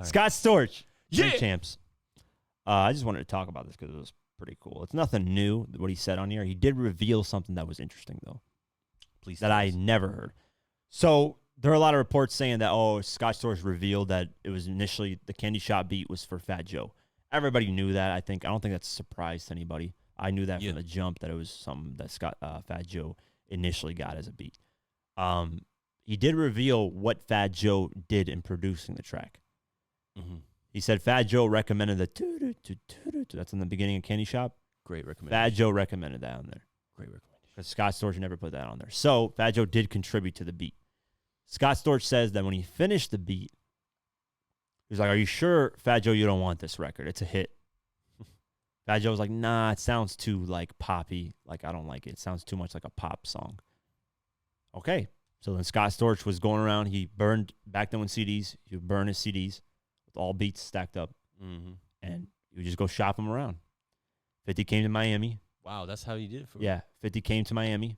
Scott Storch, Yeah. champs. I just wanted to talk about this because it was pretty cool. It's nothing new what he said on here. He did reveal something that was interesting though. Please. That I never heard. So there are a lot of reports saying that Scott Storch revealed that it was initially the Candy Shop beat was for Fat Joe. Everybody knew that. I don't think that's a surprise to anybody. I knew that from the jump that it was something that Fat Joe initially got as a beat. He did reveal what Fat Joe did in producing the track. Mm-hmm. He said Fat Joe recommended the that's in the beginning of Candy Shop. Great recommendation. Fat Joe recommended that on there. Great recommendation. Because Scott Storch never put that on there. So Fat Joe did contribute to the beat. Scott Storch says that when he finished the beat, he's like, "Are you sure, Fat Joe, you don't want this record? It's a hit." Fat Joe was like, "Nah, it sounds too like poppy. Like I don't like it. It sounds too much like a pop song." Okay. So then Scott Storch was going around. He burned back then with CDs. He would burn his CDs with all beats stacked up, and he would just go shop them around. 50 came to Miami. Wow, that's how you did it for me. Yeah, 50 came to Miami.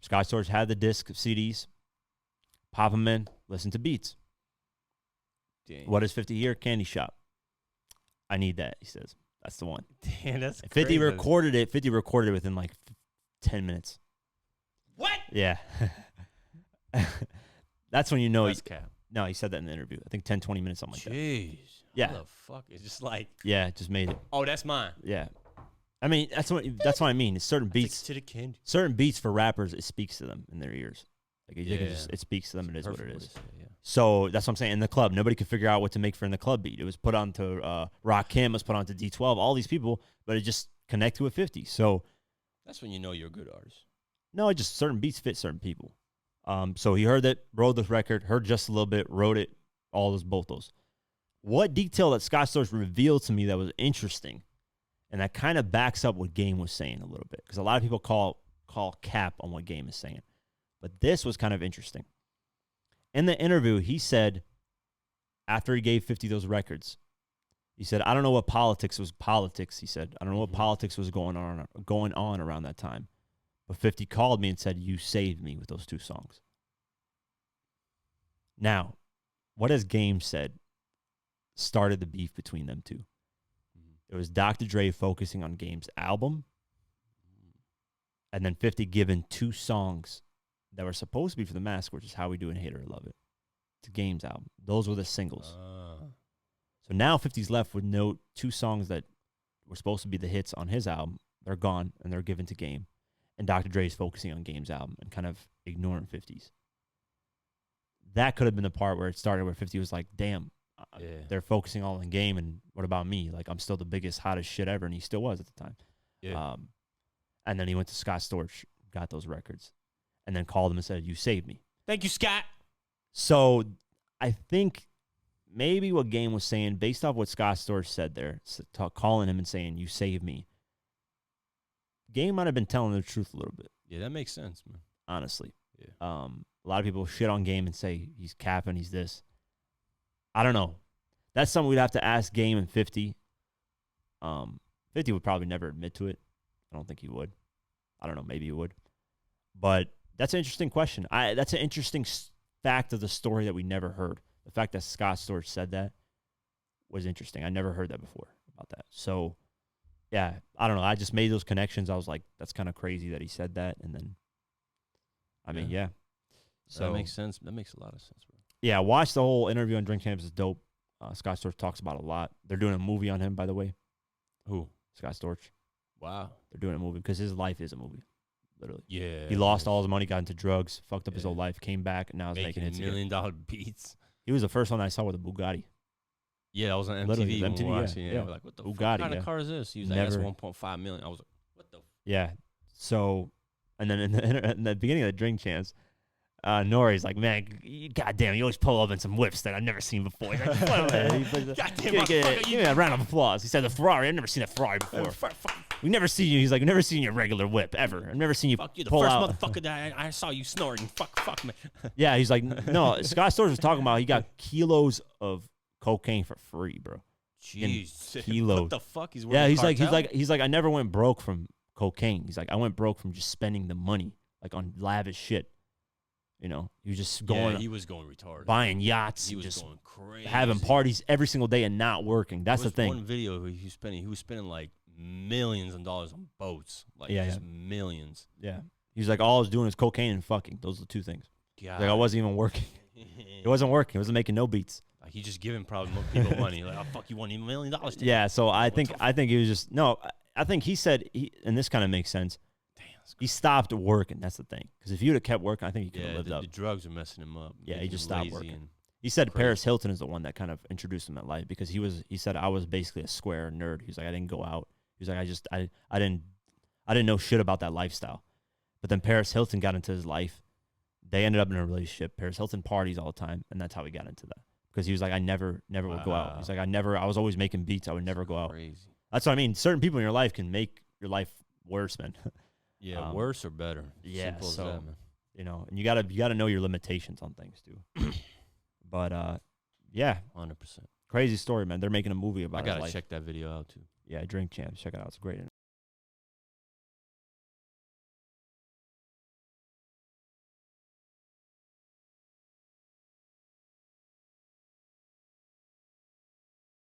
Scott Storch had the disc of CDs. Pop them in, listen to beats. Dang. What is 50 here? Candy Shop. I need that, he says. That's the one. Damn, that's And 50 crazy. recorded it. 50 recorded it within like 10 minutes. What? Yeah. That's when you know. That's cap. No, he said that in the interview. I think 10, 20 minutes, something like that. Jeez. Yeah. How the fuck? It's just like, Yeah, just made it. oh, that's mine. Yeah. I mean, that's what I mean. It's certain beats. To the candy. Certain beats for rappers, it speaks to them in their ears. Like it, Yeah. it speaks to them. It is what it Perfect is. way to say it, yeah. So that's what I'm saying. In the club, nobody could figure out what to make for in the club beat. It was put onto Rakim, it was put onto D12, all these people, but it just connected with 50. So That's when you know you're a good artist. no, it just certain beats fit certain people. So he heard it, wrote the record, heard just a little bit, wrote it, both those. What detail that Scott Storch revealed to me that was interesting, and that kind of backs up what Game was saying a little bit, because a lot of people call cap on what Game is saying. But this was kind of interesting. In the interview, he said, after he gave 50 those records, he said, "I don't know what politics was." He said, "I don't know what politics was going on around that time. But 50 called me and said, 'You saved me' with those two songs." Now, what has Game said started the beef between them two? It was Dr. Dre focusing on Game's album, and then 50 given two songs that were supposed to be for The Mask, which is How We Do and Hate It or Love It, to Game's album. Those were the singles. So now 50's left with two songs that were supposed to be the hits on his album. They're gone, and they're given to Game. And Dr. Dre is focusing on Game's album and kind of ignoring 50's. That could have been the part where it started, where 50 was like, damn, they're focusing all on Game, and what about me? Like, I'm still the biggest, hottest shit ever, and he still was at the time. Yeah. And then he went to Scott Storch, got those records, and then called him and said, "You saved me." Thank you, Scott. So I think maybe what Game was saying, based off what Scott Storch said there, calling him and saying, "You saved me," Game might have been telling the truth a little bit. Yeah, that makes sense, man. Honestly. Yeah. A lot of people shit on Game and say he's capping, he's this. I don't know. That's something we'd have to ask Game and 50. 50 would probably never admit to it. I don't think he would. I don't know. Maybe he would. But that's an interesting question. That's an interesting fact of the story that we never heard. The fact that Scott Storch said that was interesting. I never heard that before about that. So, yeah, I don't know. I just made those connections. I was like, that's kind of crazy that he said that. And then, I mean, yeah. So that makes sense. That makes a lot of sense, bro. Yeah, watch the whole interview on Drink Champs. It's dope. Scott Storch talks about it a lot. They're doing a movie on him, by the way. Who? Scott Storch. Wow. They're doing a movie because his life is a movie, literally. Yeah. He lost all his money, got into drugs, fucked up his whole life, came back, and now he's making $1 hits again. million beats. He was the first one I saw with a Bugatti. Yeah, that was on MTV. Literally, when MTV, we were yeah. watching, Yeah. We're like, what the Bugatti, fuck kind of car is this? He was like, that's Never- 1.5 million. I was like, what the? Yeah. So, and then in the beginning of the Drink Champs, Nori's like, "Man, goddamn, you always pull up in some whips that I've never seen before." He's like, Goddamn, give me a round of applause. He said, "The Ferrari, I've never seen a Ferrari before. We never seen you." He's like, "I've never seen your regular whip ever. I've never seen you Fuck you, the pull first out." motherfucker that I saw you snorting. Fuck, man. Yeah, he's like, no. Scott Storch was talking about he got kilos of cocaine for free, bro. Jeez, Kilos. what the fuck? He's Yeah, working he's like, I never went broke from cocaine. He's like, I went broke from just spending the money like on lavish shit. You know, he was just Yeah, going, he was going retarded. buying yachts, He was just going crazy. having parties every single day and not working. That's There the was thing. One video he was spending like millions of dollars on boats, like just millions. Yeah. He was like, all I was doing is cocaine and fucking. Those are the two things. God. Like, I wasn't even working. It wasn't working. It wasn't making no beats. He just giving probably people money. Like, oh fuck, you want $1 million? Yeah. So I think he was just no. I think he said and this kind of makes sense. Damn, He stopped working. That's the thing. Because if he would have kept working, I think he could have lived up. The drugs are messing him up. Yeah, he making just him stopped lazy working. and He said crazy. Paris Hilton is the one that kind of introduced him at life because he said I was basically a square nerd. He's like, I didn't go out. He's like, I didn't know shit about that lifestyle. But then Paris Hilton got into his life. They ended up in a relationship. Paris Hilton parties all the time, and that's how he got into that. Because he was like, I never would go out. He's like, I was always making beats. I would never go out. Crazy. That's what I mean. Certain people in your life can make your life worse, man. Yeah, worse or better. Yeah, Simple as so that, man. you know, and you gotta know your limitations on things too. But yeah, 100%. crazy story, man. They're making a movie about I his gotta life. check that video out too. Yeah, Drink Champs. Check it out. It's great.